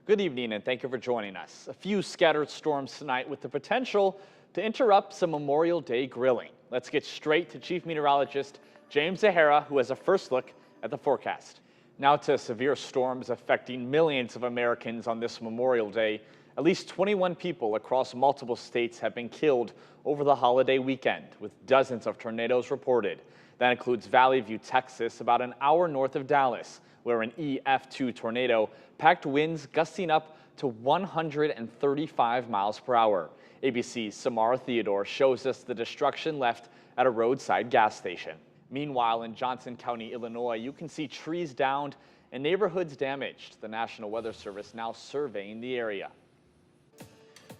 Good evening and thank you for joining us. A few scattered storms tonight with the potential to interrupt some Memorial Day grilling. Let's get straight to Chief Meteorologist James Zahara, who has a first look at the forecast. Now to severe storms affecting millions of Americans on this Memorial Day. At least 21 people across multiple states have been killed over the holiday weekend, with dozens of tornadoes reported. That includes Valley View, Texas, about an hour north of Dallas, where an EF2 tornado packed winds gusting up to 135 miles per hour. ABC's Samara Theodore shows us the destruction left at a roadside gas station. Meanwhile, in Johnson County, Illinois, you can see trees downed and neighborhoods damaged. The National Weather Service now surveying the area.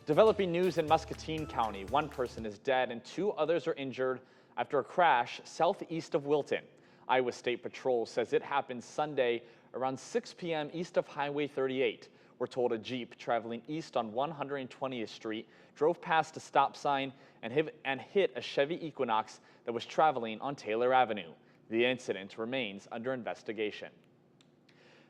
Developing news in Muscatine County. One person is dead and two others are injured after a crash southeast of Wilton. Iowa State Patrol says it happened Sunday around 6 p.m. east of Highway 38. We're told a Jeep traveling east on 120th Street drove past a stop sign and hit a Chevy Equinox that was traveling on Taylor Avenue. The incident remains under investigation.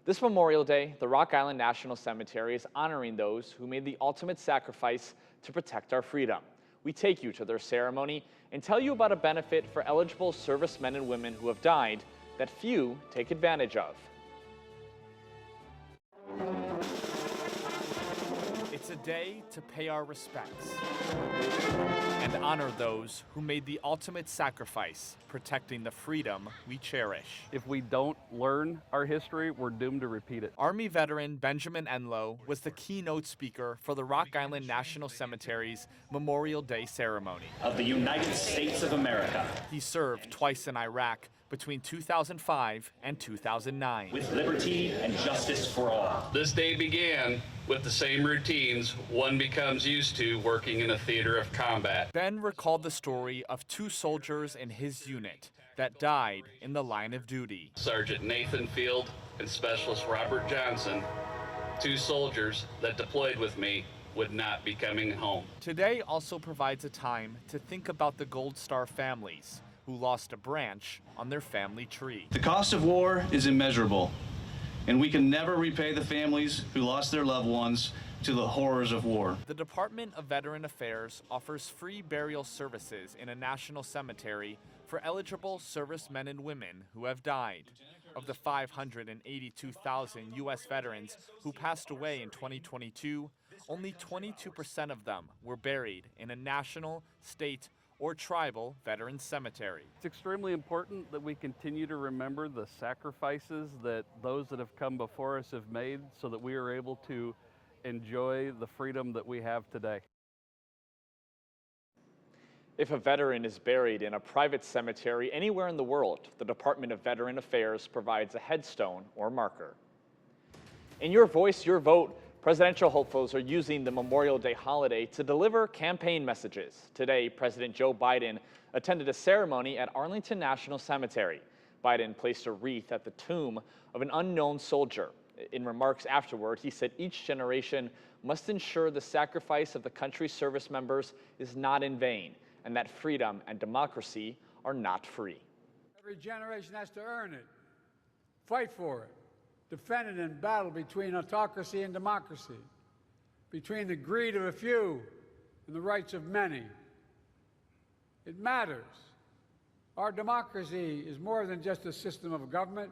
This Memorial Day, the Rock Island National Cemetery is honoring those who made the ultimate sacrifice to protect our freedom. We take you to their ceremony and tell you about a benefit for eligible servicemen and women who have died that few take advantage of. It's a day to pay our respects and honor those who made the ultimate sacrifice, protecting the freedom we cherish. If we don't learn our history, we're doomed to repeat it. Army veteran Benjamin Enlow was the keynote speaker for the Rock Island National Cemetery's Memorial Day ceremony. Of the United States of America. He served twice in Iraq between 2005 and 2009. With liberty and justice for all. This day began with the same routines one becomes used to working in a theater of combat. Ben recalled the story of two soldiers in his unit that died in the line of duty. Sergeant Nathan Field and Specialist Robert Johnson, two soldiers that deployed with me, would not be coming home. Today also provides a time to think about the Gold Star families who lost a branch on their family tree. The cost of war is immeasurable, and we can never repay the families who lost their loved ones to the horrors of war. The Department of Veteran Affairs offers free burial services in a national cemetery for eligible servicemen and women who have died. Of the 582,000 U.S. veterans who passed away in 2022, only 22% of them were buried in a national, state, or tribal veteran cemetery. It's extremely important that we continue to remember the sacrifices that those that have come before us have made so that we are able to enjoy the freedom that we have today. If a veteran is buried in a private cemetery anywhere in the world, the Department of Veteran Affairs provides a headstone or marker. In Your Voice, Your Vote, presidential hopefuls are using the Memorial Day holiday to deliver campaign messages. Today, President Joe Biden attended a ceremony at Arlington National Cemetery. Biden placed a wreath at the tomb of an unknown soldier. In remarks afterward, he said each generation must ensure the sacrifice of the country's service members is not in vain, and that freedom and democracy are not free. Every generation has to earn it, fight for it, defend it in battle between autocracy and democracy, between the greed of a few and the rights of many. It matters. Our democracy is more than just a system of government.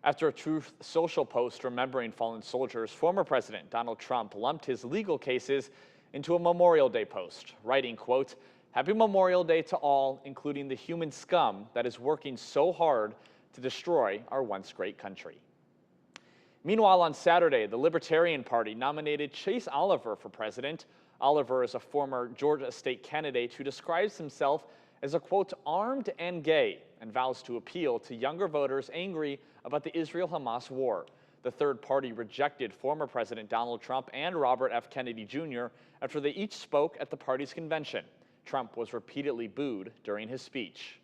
After a Truth Social post remembering fallen soldiers, former President Donald Trump lumped his legal cases into a Memorial Day post, writing, quote, "Happy Memorial Day to all, including the human scum that is working so hard to destroy our once great country." Meanwhile, on Saturday, the Libertarian Party nominated Chase Oliver for president. Oliver is a former Georgia state candidate who describes himself as a, quote, armed and gay, and vows to appeal to younger voters angry about the Israel-Hamas war. The third party rejected former President Donald Trump and Robert F. Kennedy Jr. after they each spoke at the party's convention. Trump was repeatedly booed during his speech.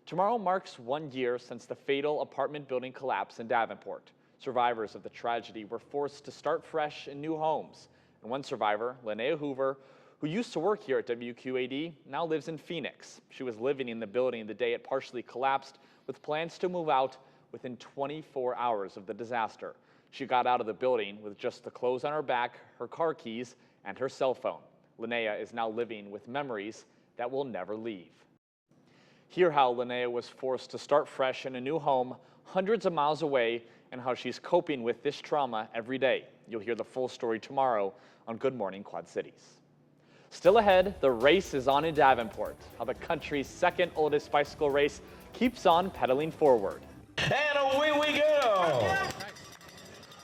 Tomorrow marks 1 year since the fatal apartment building collapse in Davenport. Survivors of the tragedy were forced to start fresh in new homes. And one survivor, Linnea Hoover, who used to work here at WQAD, now lives in Phoenix. She was living in the building the day it partially collapsed with plans to move out within 24 hours of the disaster. She got out of the building with just the clothes on her back, her car keys, and her cell phone. Linnea is now living with memories that will never leave. Hear how Linnea was forced to start fresh in a new home hundreds of miles away and how she's coping with this trauma every day. You'll hear the full story tomorrow on Good Morning Quad Cities. Still ahead, the race is on in Davenport, how the country's second oldest bicycle race keeps on pedaling forward. And away we go!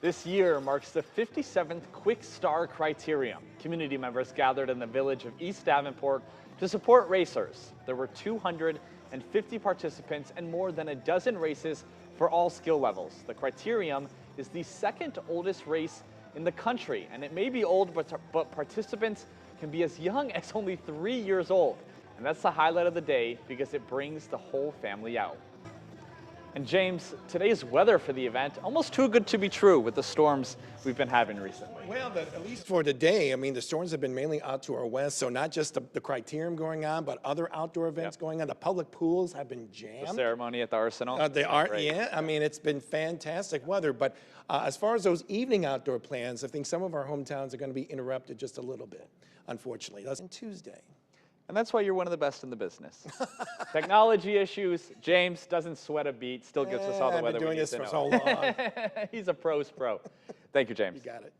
This year marks the 57th Quick Star Criterium. Community members gathered in the village of East Davenport to support racers. There were 250 participants and more than a dozen races for all skill levels. The Criterium is the second oldest race in the country, and it may be old, but participants can be as young as only 3 years old. And that's the highlight of the day because it brings the whole family out. And James, today's weather for the event, almost too good to be true with the storms we've been having recently. Well, at least for today, I mean, the storms have been mainly out to our west, so not just the Criterium going on, but other outdoor events going on. The public pools have been jammed. The ceremony at the Arsenal. They are, Great. yeah. I mean, it's been fantastic weather, but as far as those evening outdoor plans, I think some of our hometowns are going to be interrupted just a little bit, unfortunately. That's on Tuesday. And that's why you're one of the best in the business. Technology issues, James doesn't sweat a beat, still gives us all the weather we need to know. I've been doing this for so long. He's a pro's pro. Thank you, James. You got it.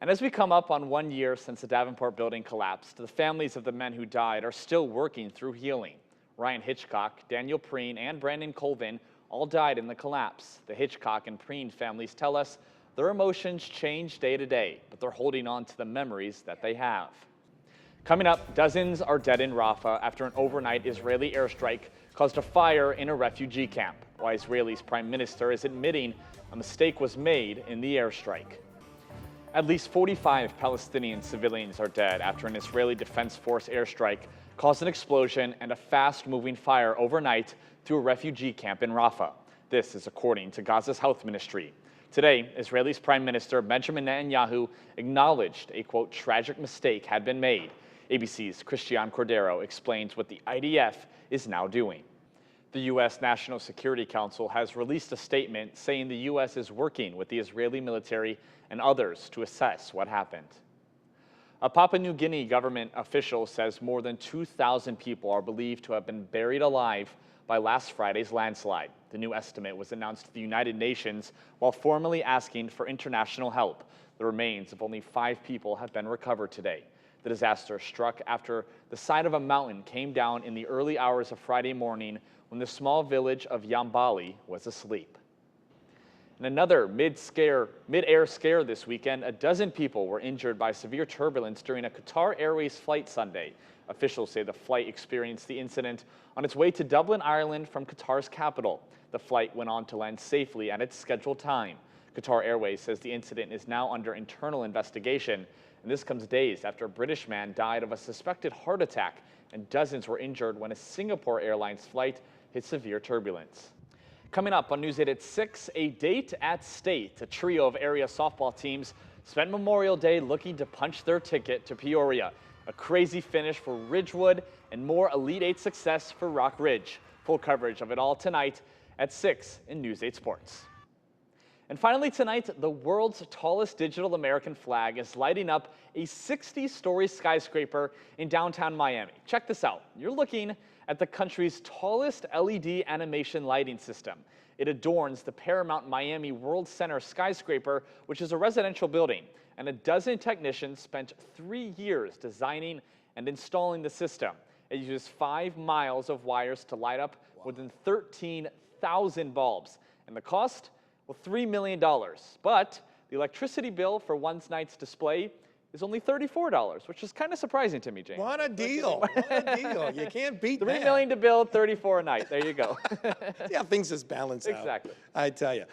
And as we come up on 1 year since the Davenport building collapsed, the families of the men who died are still working through healing. Ryan Hitchcock, Daniel Preen, and Brandon Colvin all died in the collapse. The Hitchcock and Preen families tell us their emotions change day to day, but they're holding on to the memories that they have. Coming up, dozens are dead in Rafah after an overnight Israeli airstrike caused a fire in a refugee camp, while Israel's prime minister is admitting a mistake was made in the airstrike. At least 45 Palestinian civilians are dead after an Israeli Defense Force airstrike caused an explosion and a fast-moving fire overnight through a refugee camp in Rafah. This is according to Gaza's health ministry. Today, Israel's Prime Minister Benjamin Netanyahu acknowledged a, quote, tragic mistake had been made. ABC's Christian Cordero explains what the IDF is now doing. The U.S. National Security Council has released a statement saying the U.S. is working with the Israeli military and others to assess what happened. A Papua New Guinea government official says more than 2,000 people are believed to have been buried alive by last Friday's landslide. The new estimate was announced to the United Nations while formally asking for international help. The remains of only 5 people have been recovered today. The disaster struck after the side of a mountain came down in the early hours of Friday morning when the small village of Yambali was asleep. In another mid-air scare this weekend, a dozen people were injured by severe turbulence during a Qatar Airways flight Sunday. Officials say the flight experienced the incident on its way to Dublin, Ireland from Qatar's capital. The flight went on to land safely at its scheduled time. Qatar Airways says the incident is now under internal investigation. And this comes days after a British man died of a suspected heart attack and dozens were injured when a Singapore Airlines flight hit severe turbulence. Coming up on News 8 at 6, a date at State. A trio of area softball teams spent Memorial Day looking to punch their ticket to Peoria. A crazy finish for Ridgewood and more Elite 8 success for Rock Ridge. Full coverage of it all tonight at 6 in News 8 Sports. And finally tonight, the world's tallest digital American flag is lighting up a 60-story skyscraper in downtown Miami. Check this out. You're looking at the country's tallest LED animation lighting system. It adorns the Paramount Miami World Center skyscraper, which is a residential building. And a dozen technicians spent 3 years designing and installing the system. It uses 5 miles of wires to light up more than 13,000 bulbs. And the cost? Well, $3 million, but the electricity bill for one night's display is only $34, which is kind of surprising to me, James. What a deal. What a deal. You can't beat that. $3 million to build, $34 a night. There you go. Yeah, things just balance out. Exactly. I tell you.